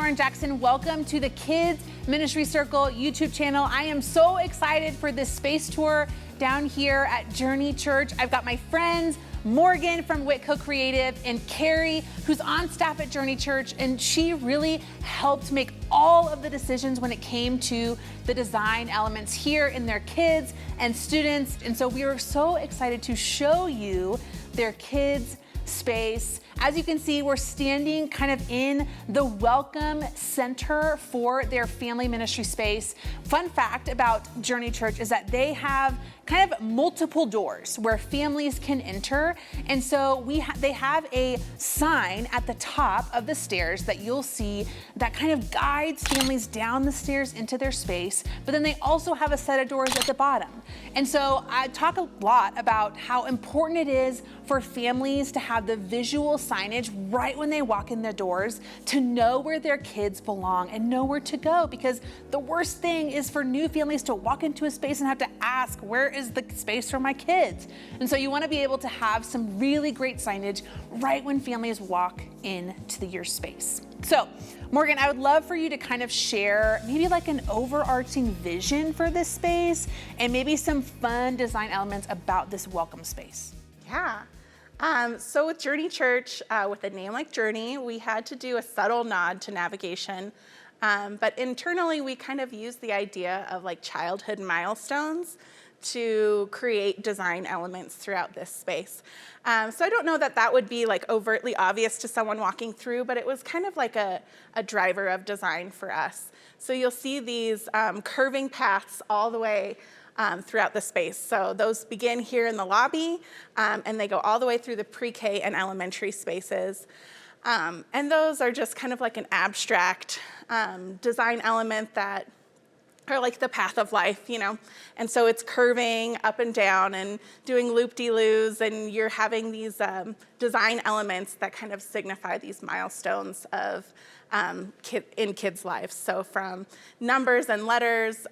Lauren Jackson. Welcome to the Kids Ministry Circle YouTube channel. I am so excited for this space tour down here at Journey Church. I've got my friends, Morgan from Whitco Creative and Carrie, who's on staff at Journey Church, and she really helped make all of the decisions when it came to the design elements here in their kids and students. And so we are so excited to show you their kids space. As you can see, we're standing kind of in the welcome center for their family ministry space. Fun fact about Journey Church is that they have kind of multiple doors where families can enter. And so they have a sign at the top of the stairs that you'll see that kind of guides families down the stairs into their space. But then they also have a set of doors at the bottom. And so I talk a lot about how important it is for families to have the visual signage right when they walk in the doors to know where their kids belong and know where to go, because the worst thing is for new families to walk into a space and have to ask, where is the space for my kids? And so you want to be able to have some really great signage right when families walk into your space. So Morgan, I would love for you to kind of share maybe like an overarching vision for this space and maybe some fun design elements about this welcome space. Yeah. So with Journey Church, with a name like Journey, we had to do a subtle nod to navigation. But internally, we kind of used the idea of like childhood milestones to create design elements throughout this space. So I don't know that would be like overtly obvious to someone walking through, but it was kind of like a driver of design for us. So you'll see these curving paths all the way throughout the space. So those begin here in the lobby, and they go all the way through the pre-K and elementary spaces. And those are just kind of like an abstract design element that are like the path of life, you know? And so it's curving up and down and doing loop-de-loos, and you're having these design elements that kind of signify these milestones of in kids' lives. So from numbers and letters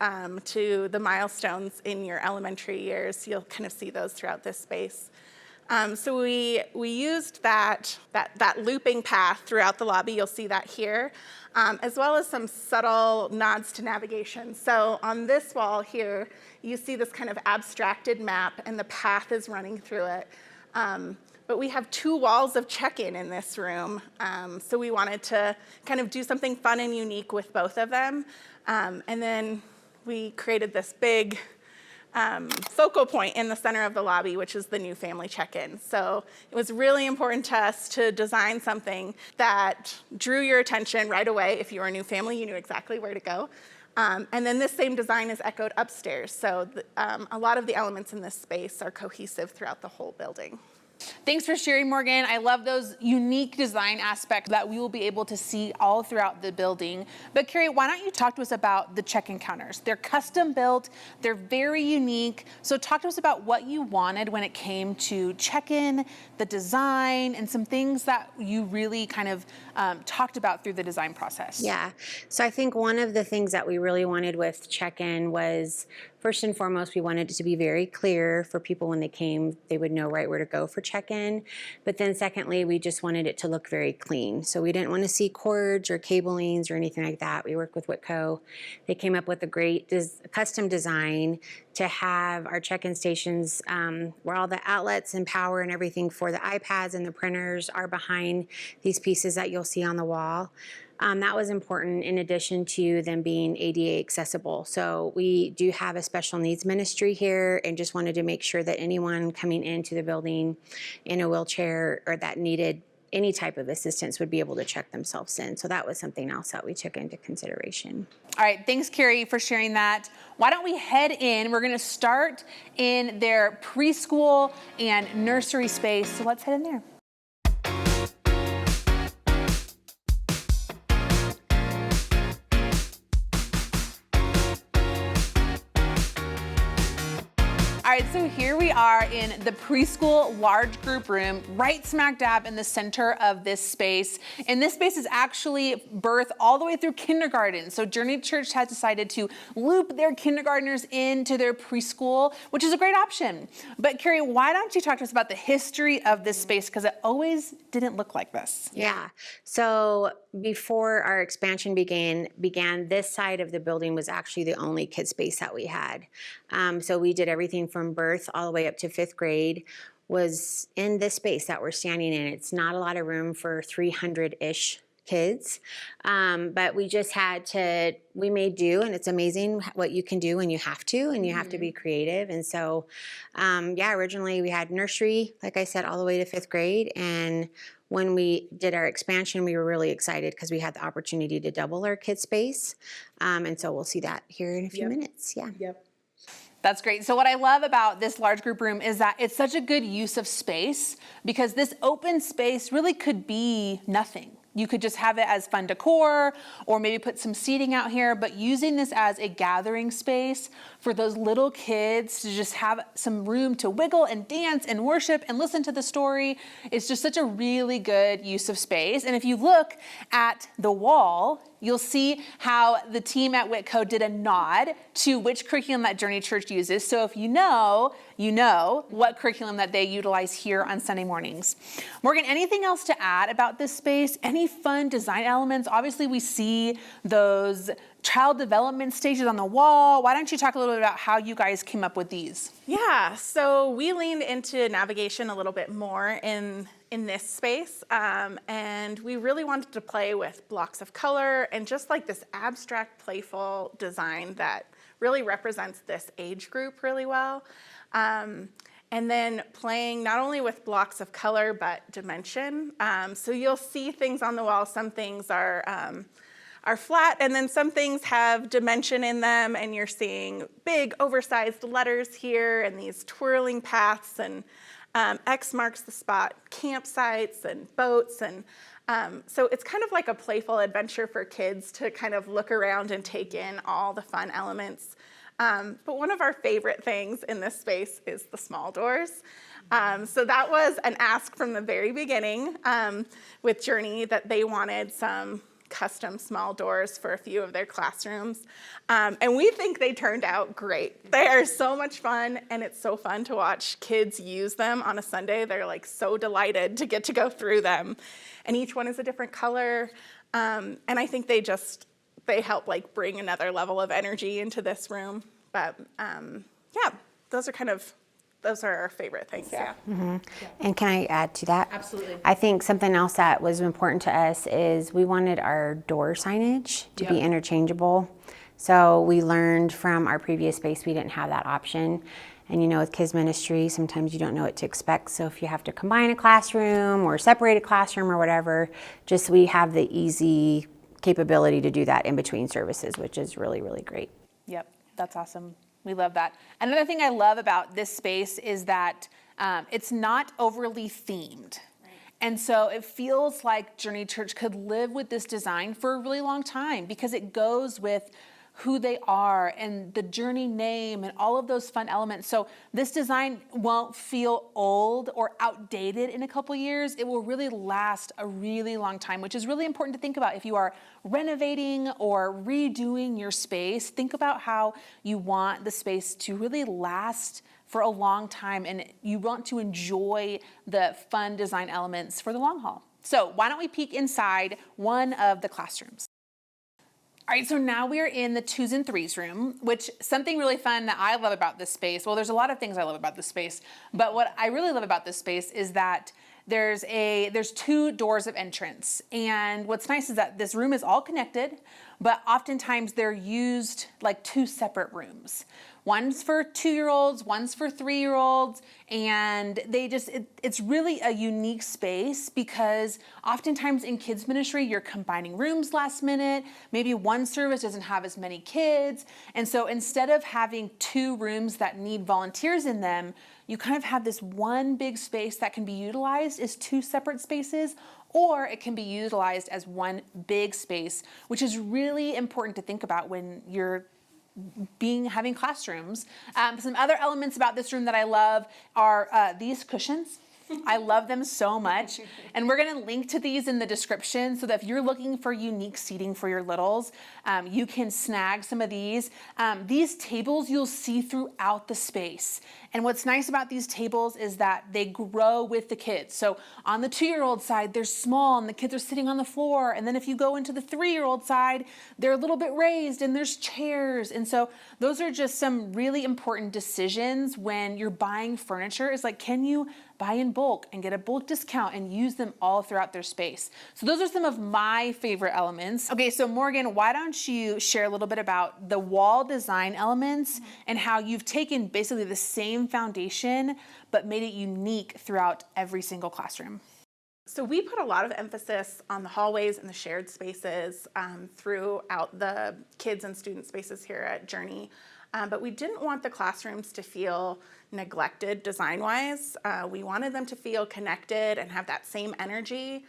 to the milestones in your elementary years, you'll kind of see those throughout this space. So we used that looping path throughout the lobby. You'll see that here, as well as some subtle nods to navigation. So on this wall here, you see this kind of abstracted map, and the path is running through it. But we have 2 walls of check-in in this room, so we wanted to kind of do something fun and unique with both of them. And then we created this big focal point in the center of the lobby, which is the new family check-in. So it was really important to us to design something that drew your attention right away. If you were a new family, you knew exactly where to go. And then this same design is echoed upstairs. So a lot of the elements in this space are cohesive throughout the whole building. Thanks for sharing, Morgan. I love those unique design aspects that we will be able to see all throughout the building. But Carrie, why don't you talk to us about the check-in counters? They're custom built, they're very unique. So talk to us about what you wanted when it came to check-in, the design, and some things that you really kind of talked about through the design process. Yeah, so I think one of the things that we really wanted with check-in was, first and foremost, we wanted it to be very clear for people when they came, they would know right where to go for check-in. But then secondly, we just wanted it to look very clean. So we didn't want to see cords or cablings or anything like that. We worked with Whitco. They came up with a great custom design to have our check-in stations where all the outlets and power and everything for the iPads and the printers are behind these pieces that you'll see on the wall. That was important in addition to them being ADA accessible. So we do have a special needs ministry here and just wanted to make sure that anyone coming into the building in a wheelchair or that needed any type of assistance would be able to check themselves in. So that was something else that we took into consideration. All right, thanks, Carrie, for sharing that. Why don't we head in? We're gonna start in their preschool and nursery space. So let's head in there. All right, so here we are in the preschool large group room, right smack dab in the center of this space. And this space is actually birthed all the way through kindergarten. So Journey Church has decided to loop their kindergartners into their preschool, which is a great option. But Carrie, why don't you talk to us about the history of this space? Because it always didn't look like this. Yeah. So before our expansion began, this side of the building was actually the only kid space that we had. So we did everything from birth all the way up to 5th grade was in this space that we're standing in. It's not a lot of room for 300-ish kids, but we just had to, we made do, and it's amazing what you can do when you have to, and you have to be creative. And so, originally we had nursery, like I said, all the way to 5th grade. And when we did our expansion, we were really excited because we had the opportunity to double our kid space. And so we'll see that here in a few minutes. Yeah. Yep. That's great. So what I love about this large group room is that it's such a good use of space, because this open space really could be nothing. You could just have it as fun decor, or maybe put some seating out here, but using this as a gathering space for those little kids to just have some room to wiggle and dance and worship and listen to the story is just such a really good use of space. And if you look at the wall, you'll see how the team at Whitco did a nod to which curriculum that Journey Church uses. So if you know what curriculum that they utilize here on Sunday mornings. Morgan, anything else to add about this space? Any fun design elements? Obviously, we see those child development stages on the wall. Why don't you talk a little bit about how you guys came up with these? Yeah, so we leaned into navigation a little bit more in this space, and we really wanted to play with blocks of color and just like this abstract, playful design that really represents this age group really well. And then playing not only with blocks of color, but dimension. So you'll see things on the wall. Some things are flat, and then some things have dimension in them, and you're seeing big oversized letters here and these twirling paths, and X marks the spot campsites and boats. And so it's kind of like a playful adventure for kids to kind of look around and take in all the fun elements. But one of our favorite things in this space is the small doors. So that was an ask from the very beginning with Journey, that they wanted some custom small doors for a few of their classrooms. And we think they turned out great. They are so much fun, and it's so fun to watch kids use them on a Sunday. They're like so delighted to get to go through them. And each one is a different color. And I think they help like bring another level of energy into this room. But those are our favorite things. Yeah. Mm-hmm. And can I add to that? Absolutely. I think something else that was important to us is we wanted our door signage to be interchangeable. So we learned from our previous space we didn't have that option. And with kids ministry, sometimes you don't know what to expect. So if you have to combine a classroom or separate a classroom or whatever, just we have the easy capability to do that in between services, which is really, really great. Yep, that's awesome. We love that. Another thing I love about this space is that it's not overly themed. Right. And so it feels like Journey Church could live with this design for a really long time, because it goes with who they are and the Journey name and all of those fun elements. So this design won't feel old or outdated in a couple years. It will really last a really long time, which is really important to think about. If you are renovating or redoing your space, think about how you want the space to really last for a long time, and you want to enjoy the fun design elements for the long haul. So why don't we peek inside one of the classrooms? All right, so now we are in the 2s and 3s room, which something really fun that I love about this space. Well, there's a lot of things I love about this space, but what I really love about this space is that there's 2 doors of entrance. And what's nice is that this room is all connected, but oftentimes they're used like 2 separate rooms. One's for 2-year-olds, one's for 3-year-olds, and it's really a unique space, because oftentimes in kids ministry, you're combining rooms last minute. Maybe one service doesn't have as many kids. And so instead of having 2 rooms that need volunteers in them, you kind of have this one big space that can be utilized as 2 separate spaces, or it can be utilized as one big space, which is really important to think about when you're having classrooms. Some other elements about this room that I love are these cushions. I love them so much. And we're gonna link to these in the description so that if you're looking for unique seating for your littles, you can snag some of these. These tables you'll see throughout the space. And what's nice about these tables is that they grow with the kids. So on the 2-year-old side, they're small and the kids are sitting on the floor. And then if you go into the 3-year-old side, they're a little bit raised and there's chairs. And so those are just some really important decisions when you're buying furniture. Is like, can you buy in bulk and get a bulk discount and use them all throughout their space? So those are some of my favorite elements. Okay, so Morgan, why don't you share a little bit about the wall design elements and how you've taken basically the same foundation but made it unique throughout every single classroom? So we put a lot of emphasis on the hallways and the shared spaces throughout the kids and student spaces here at Journey. But we didn't want the classrooms to feel neglected design-wise. We wanted them to feel connected and have that same energy.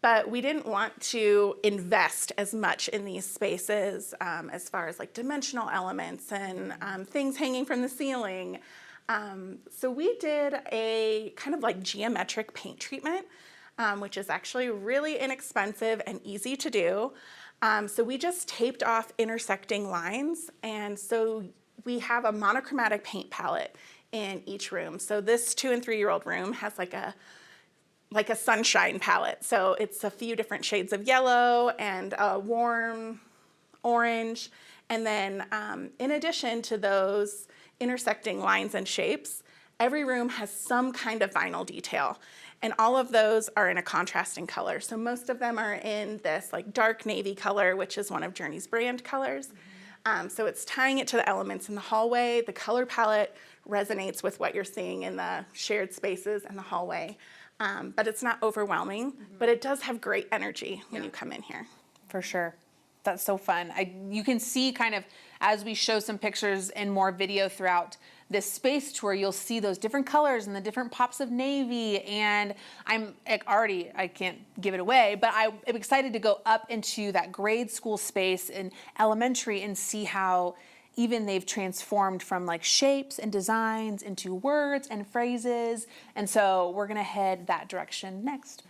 But we didn't want to invest as much in these spaces as far as like dimensional elements and things hanging from the ceiling. So we did a kind of like geometric paint treatment, which is actually really inexpensive and easy to do. So we just taped off intersecting lines, and so we have a monochromatic paint palette in each room. So this 2- and 3-year-old room has like a sunshine palette. So it's a few different shades of yellow and a warm orange. And then in addition to those intersecting lines and shapes, every room has some kind of vinyl detail. And all of those are in a contrasting color. So most of them are in this like dark navy color, which is one of Journey's brand colors. So it's tying it to the elements in the hallway. The color palette resonates with what you're seeing in the shared spaces and the hallway. But it's not overwhelming, but it does have great energy when you come in here. For sure. That's so fun. You can see kind of as we show some pictures and more video throughout this space tour, you'll see those different colors and the different pops of navy. And I'm already, I can't give it away, but I'm excited to go up into that grade school space in elementary and see how even they've transformed from like shapes and designs into words and phrases. And so we're gonna head that direction next.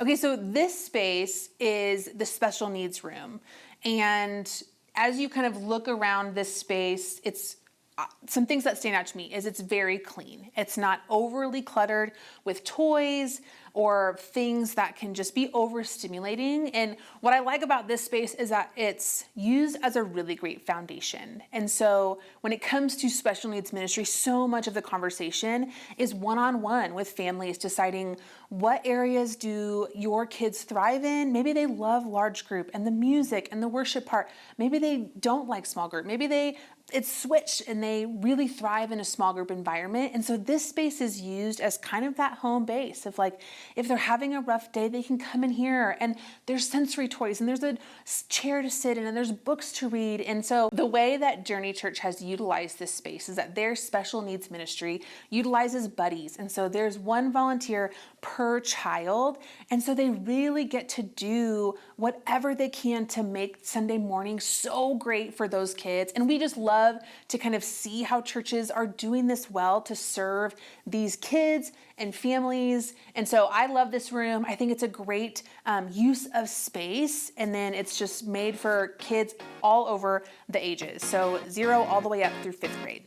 Okay, so this space is the special needs room. And as you kind of look around this space, it's some things that stand out to me is it's very clean. It's not overly cluttered with toys or things that can just be overstimulating. And what I like about this space is that it's used as a really great foundation. And so when it comes to special needs ministry, so much of the conversation is one-on-one with families deciding what areas do your kids thrive in. Maybe they love large group and the music and the worship part. Maybe they don't like small group. Maybe it's switched and they really thrive in a small group environment. And so this space is used as kind of that home base of like, if they're having a rough day, they can come in here and there's sensory toys and there's a chair to sit in and there's books to read. And so the way that Journey Church has utilized this space is that their special needs ministry utilizes buddies. And so there's one volunteer per child. And so they really get to do whatever they can to make Sunday morning so great for those kids. And we just love to kind of see how churches are doing this well to serve these kids and families. And so I love this room. I think it's a great use of space. And then it's just made for kids all over the ages. So 0 all the way up through 5th grade.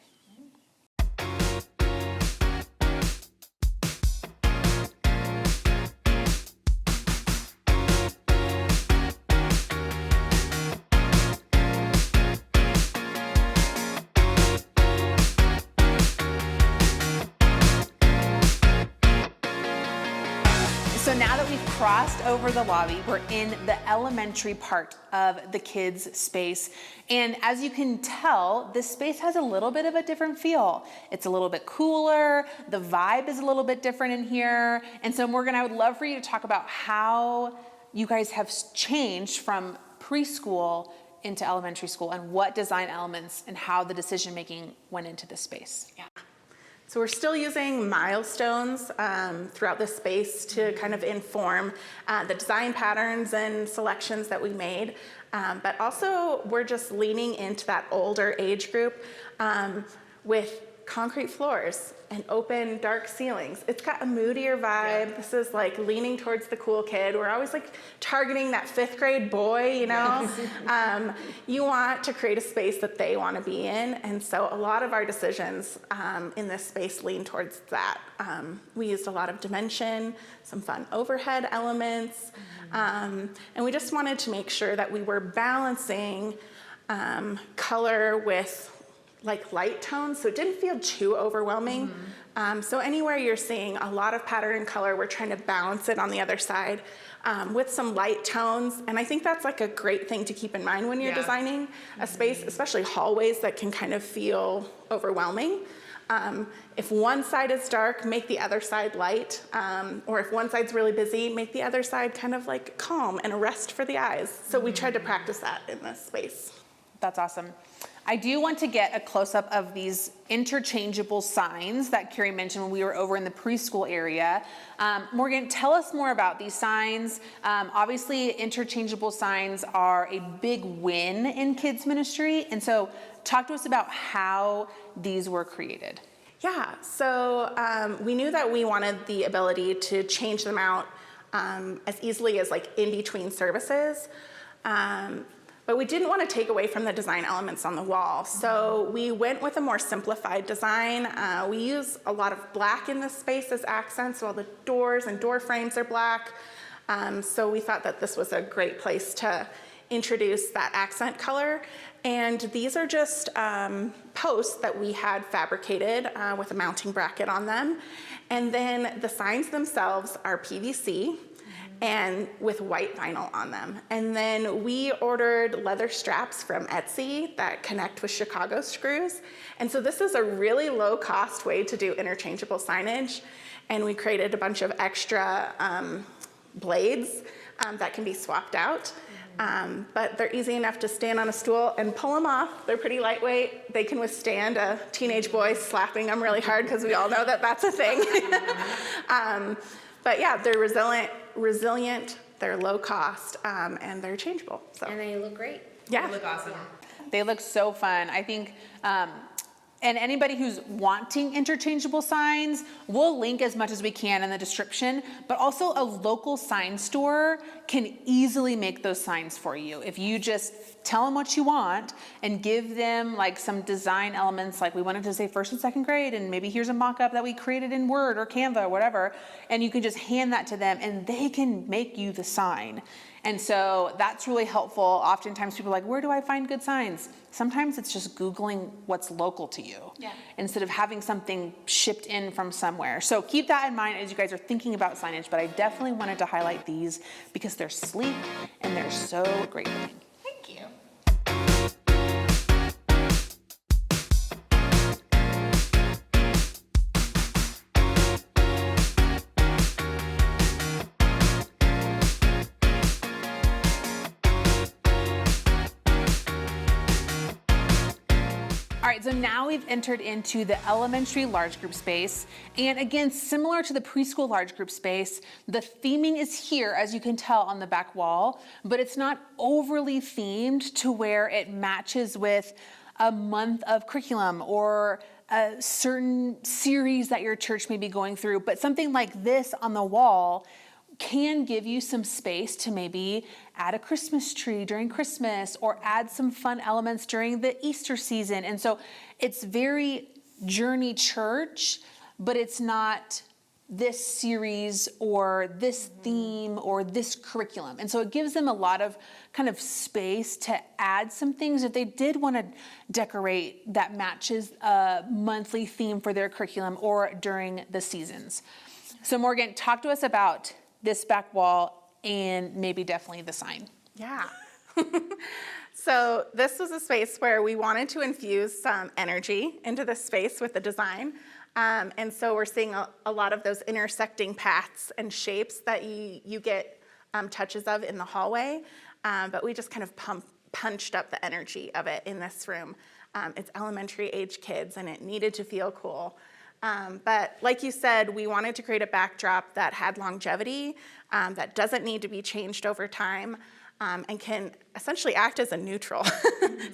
So now that we've crossed over the lobby, we're in the elementary part of the kids' space. And as you can tell, this space has a little bit of a different feel. It's a little bit cooler. The vibe is a little bit different in here. And so Morgan, I would love for you to talk about how you guys have changed from preschool into elementary school and what design elements and how the decision-making went into this space. Yeah. So we're still using milestones throughout the space to kind of inform the design patterns and selections that we made. But also we're just leaning into that older age group with concrete floors and open dark ceilings. It's got a moodier vibe. This is like leaning towards the cool kid. We're always like targeting that 5th grade boy, you know? You want to create a space that they want to be in. And so a lot of our decisions in this space lean towards that. We used a lot of dimension, some fun overhead elements. And we just wanted to make sure that we were balancing color with like light tones, so it didn't feel too overwhelming. So anywhere you're seeing a lot of pattern and color, we're trying to balance it on the other side with some light tones. And I think that's like a great thing to keep in mind when you're designing a space, especially hallways that can kind of feel overwhelming. If one side is dark, make the other side light. Or if one side's really busy, make the other side kind of like calm and a rest for the eyes. So we tried to practice that in this space. That's awesome. I do want to get a close-up of these interchangeable signs that Carrie mentioned when we were over in the preschool area. Morgan, tell us more about these signs. Obviously, interchangeable signs are a big win in kids ministry. And so talk to us about how these were created. Yeah, so we knew that we wanted the ability to change them out as easily as like in between services. But we didn't want to take away from the design elements on the wall. So we went with a more simplified design. We use a lot of black in this space as accents, so all the doors and door frames are black. So we thought that this was a great place to introduce that accent color. And these are just posts that we had fabricated with a mounting bracket on them. And then the signs themselves are PVC. And with white vinyl on them. And then we ordered leather straps from Etsy that connect with Chicago screws. And so this is a really low cost way to do interchangeable signage. And we created a bunch of extra blades that can be swapped out. But they're easy enough to stand on a stool and pull them off. They're pretty lightweight. They can withstand a teenage boy slapping them really hard because we all know that that's a thing. But yeah, they're resilient, they're low cost, and they're changeable. So. And they look great. Yeah. They look awesome. They look so fun. I think, and anybody who's wanting interchangeable signs, we'll link as much as we can in the description, but also a local sign store can easily make those signs for you. If you just tell them what you want and give them like some design elements, like we wanted to say 1st and 2nd grade, and maybe here's a mock-up that we created in Word or Canva or whatever, and you can just hand that to them and they can make you the sign. And so that's really helpful. Oftentimes people are like, where do I find good signs? Sometimes it's just Googling what's local to you instead of having something shipped in from somewhere. So keep that in mind as you guys are thinking about signage, but I definitely wanted to highlight these because they're sleek and they're so great looking. Thank you. All right, so now we've entered into the elementary large group space. And again, similar to the preschool large group space, the theming is here, as you can tell on the back wall, but it's not overly themed to where it matches with a month of curriculum or a certain series that your church may be going through. But something like this on the wall can give you some space to maybe add a Christmas tree during Christmas or add some fun elements during the Easter season. And so it's very Journey Church, but it's not this series or this theme or this curriculum. And so it gives them a lot of kind of space to add some things if they did want to decorate that matches a monthly theme for their curriculum or during the seasons. So Morgan, talk to us about this back wall and maybe definitely the sign. Yeah. So this was a space where we wanted to infuse some energy into the space with the design. And so we're seeing a lot of those intersecting paths and shapes that you get touches of in the hallway. But we just kind of punched up the energy of it in this room. It's elementary age kids and it needed to feel cool. But like you said, we wanted to create a backdrop that had longevity, that doesn't need to be changed over time. and can essentially act as a neutral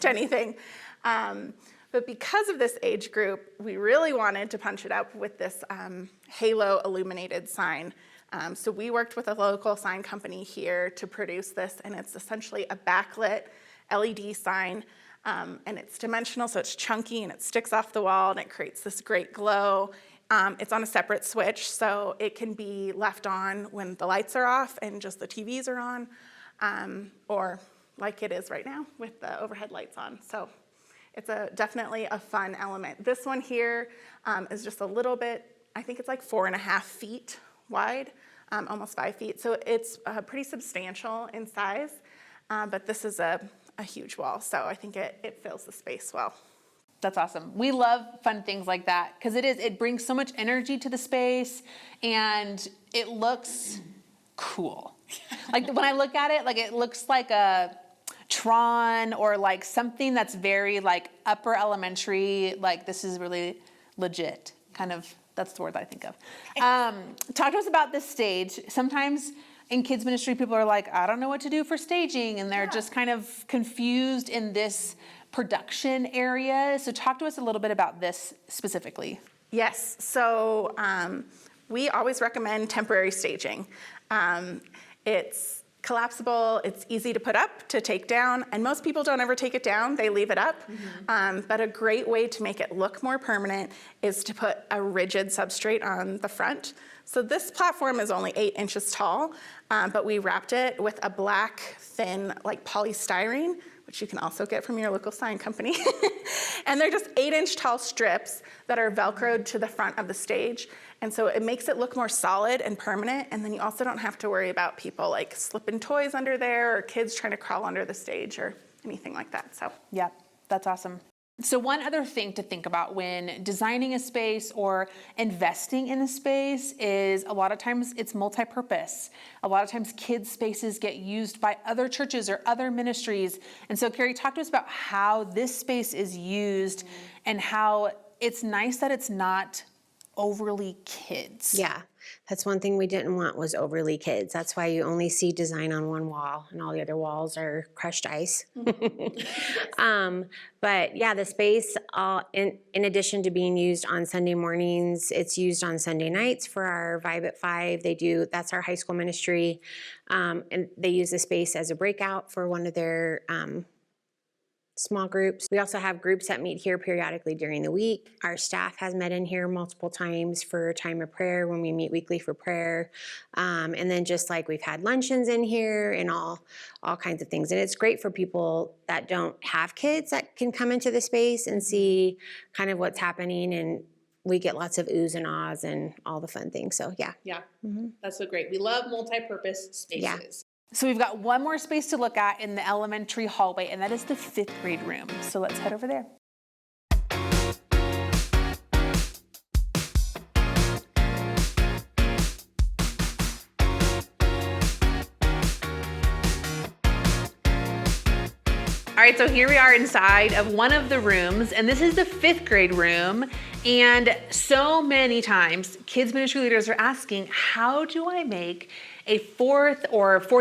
to anything. But because of this age group, we really wanted to punch it up with this halo illuminated sign. So we worked with a local sign company here to produce this, and it's essentially a backlit LED sign, and it's dimensional, so it's chunky and it sticks off the wall and it creates this great glow. It's on a separate switch, so it can be left on when the lights are off and just the TVs are on, or like it is right now with the overhead lights on. So it's definitely a fun element. This one here is just a little bit, I think it's like 4.5 feet wide, almost 5 feet. So it's pretty substantial in size, but this is a huge wall. So I think it fills the space well. That's awesome. We love fun things like that because it brings so much energy to the space and it looks cool. Like when I look at it, like it looks like a Tron or like something that's very like upper elementary, like this is really legit, kind of, that's the word I think of. Talk to us about this stage. Sometimes in kids ministry, people are like, I don't know what to do for staging, and they're just kind of confused in this production area. So talk to us a little bit about this specifically. Yes, so we always recommend temporary staging. It's collapsible, it's easy to put up, to take down, and most people don't ever take it down, they leave it up. But a great way to make it look more permanent is to put a rigid substrate on the front. So this platform is only 8 inches tall, but we wrapped it with a black, thin, like polystyrene, which you can also get from your local sign company. And they're just 8-inch tall strips that are Velcroed to the front of the stage. And so it makes it look more solid and permanent, and then you also don't have to worry about people like slipping toys under there or kids trying to crawl under the stage or anything like that. So yeah, that's awesome. So one other thing to think about when designing a space or investing in a space is a lot of times it's multi-purpose. A lot of times kids' spaces get used by other churches or other ministries. And so Carrie, talk to us about how this space is used and how it's nice that it's not overly kids. Yeah, that's one thing we didn't want was overly kids. That's why you only see design on one wall and all the other walls are crushed ice. But yeah, the space, in addition to being used on Sunday mornings, it's used on Sunday nights for our Vibe at 5. That's our high school ministry. And they use the space as a breakout for one of their small groups. We also have groups that meet here periodically during the week. Our staff has met in here multiple times for time of prayer when we meet weekly for prayer. And then just like we've had luncheons in here and all kinds of things. And it's great for people that don't have kids that can come into the space and see kind of what's happening, and we get lots of oohs and ahs and all the fun things. So yeah. Yeah, that's so great. We love multi-purpose spaces. Yeah. So we've got one more space to look at in the elementary hallway, and that is the 5th grade room. So let's head over there. All right, so here we are inside of one of the rooms, and this is the 5th grade room. And so many times, kids ministry leaders are asking, how do I make a 4th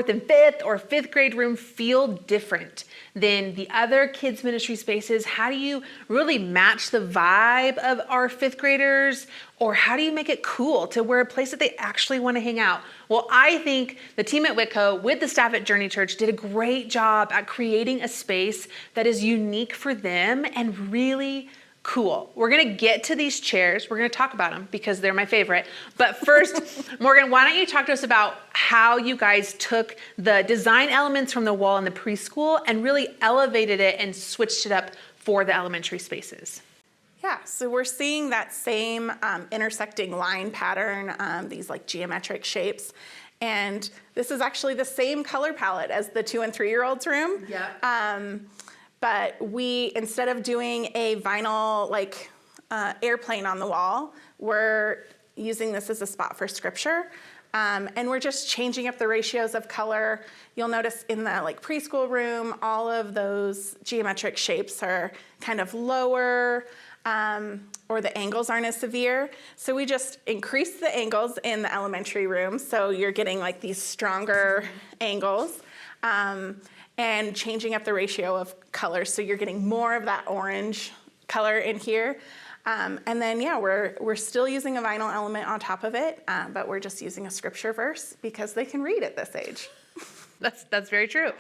and 5th or 5th grade room feel different than the other kids ministry spaces? How do you really match the vibe of our 5th graders? Or how do you make it cool to where a place that they actually want to hang out? Well, I think the team at Whitco with the staff at Journey Church did a great job at creating a space that is unique for them and really cool. We're going to get to these chairs. We're going to talk about them because they're my favorite. But first, Morgan, why don't you talk to us about how you guys took the design elements from the wall in the preschool and really elevated it and switched it up for the elementary spaces? yeah, so we're seeing that same intersecting line pattern, these like geometric shapes. And this is actually the same color palette as the 2- and 3-year-olds room. Yeah. But we, instead of doing a vinyl like airplane on the wall, we're using this as a spot for scripture. And we're just changing up the ratios of color. You'll notice in the like preschool room, all of those geometric shapes are kind of lower, or the angles aren't as severe. So we just increase the angles in the elementary room. So you're getting like these stronger angles. and changing up the ratio of colors. So you're getting more of that orange color in here. And then, yeah, we're still using a vinyl element on top of it, but we're just using a scripture verse because they can read at this age. That's very true.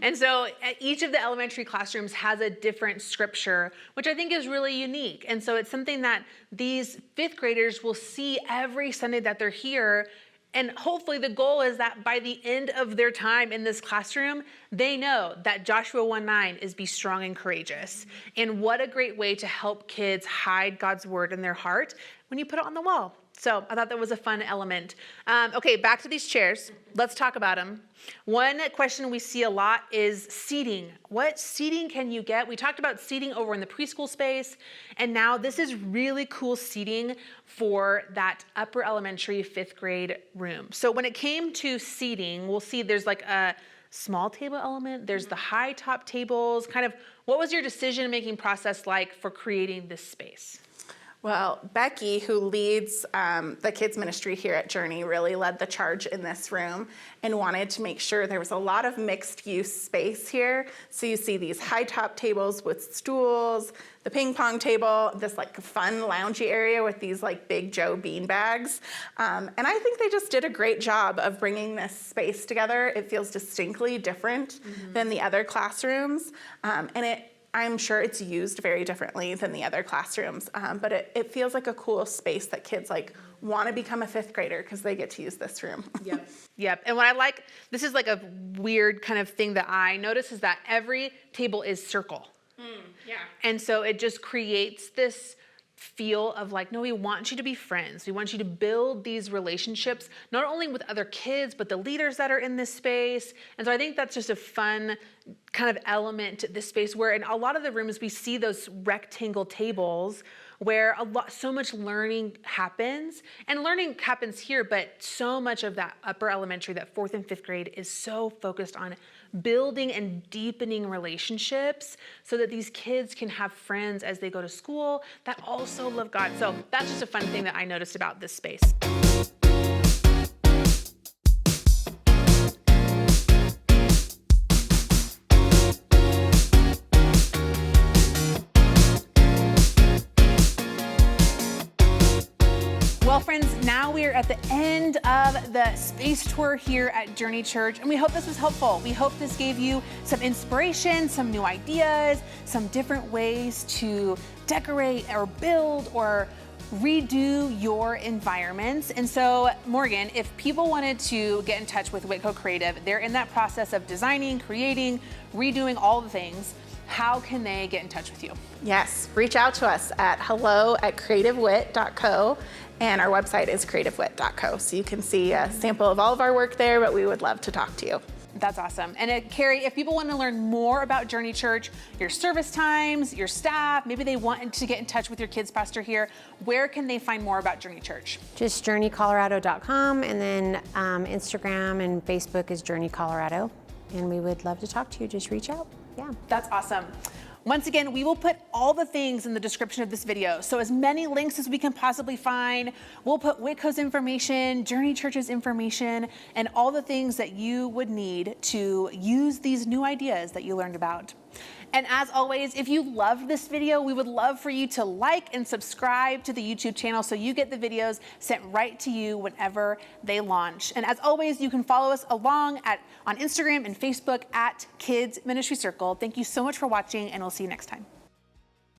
And so each of the elementary classrooms has a different scripture, which I think is really unique. And so it's something that these fifth graders will see every Sunday that they're here. And hopefully the goal is that by the end of their time in this classroom, they know that Joshua 1:9 is be strong and courageous. And what a great way to help kids hide God's word in their heart when you put it on the wall. So I thought that was a fun element. Okay, back to these chairs. Let's talk about them. One question we see a lot is seating. What seating can you get? We talked about seating over in the preschool space, and now this is really cool seating for that upper elementary fifth grade room. So when it came to seating, we'll see there's like a small table element, there's the high top tables. Kind of what was your decision-making process like for creating this space? Well, Becky, who leads the kids ministry here at Journey, really led the charge in this room and wanted to make sure there was a lot of mixed use space here. So you see these high top tables with stools, the ping pong table, this like fun loungy area with these like Big Joe bean bags. And I think they just did a great job of bringing this space together. It feels distinctly different than the other classrooms. I'm sure it's used very differently than the other classrooms, but it feels like a cool space that kids like want to become a fifth grader because they get to use this room. Yep. And what I like, this is like a weird kind of thing that I notice is that every table is circle. And so it just creates this feel of like, no, we want you to be friends. We want you to build these relationships, not only with other kids, but the leaders that are in this space. And so I think that's just a fun kind of element to this space where in a lot of the rooms, we see those rectangle tables where so much learning happens. And learning happens here, but so much of that upper elementary, that fourth and fifth grade is so focused on building and deepening relationships so that these kids can have friends as they go to school that also love God. So that's just a fun thing that I noticed about this space. Well, friends, now we are at the end of the space tour here at Journey Church, and we hope this was helpful. We hope this gave you some inspiration, some new ideas, some different ways to decorate or build or redo your environments. And so, Morgan, if people wanted to get in touch with Whitco Creative, they're in that process of designing, creating, redoing all the things. How can they get in touch with you? Yes, reach out to us at hello@creativewit.co. And our website is creativewit.co. So you can see a sample of all of our work there, but we would love to talk to you. That's awesome. And Carrie, if people want to learn more about Journey Church, your service times, your staff, maybe they want to get in touch with your kids pastor here, where can they find more about Journey Church? Just journeycolorado.com, and then Instagram and Facebook is Journey Colorado. And we would love to talk to you. Just reach out. Yeah. That's awesome. Once again, we will put all the things in the description of this video. So as many links as we can possibly find. We'll put Whitco's information, Journey Church's information, and all the things that you would need to use these new ideas that you learned about. And as always, if you loved this video, we would love for you to like and subscribe to the YouTube channel so you get the videos sent right to you whenever they launch. And as always, you can follow us along on Instagram and Facebook at Kids Ministry Circle. Thank you so much for watching, and we'll see you next time.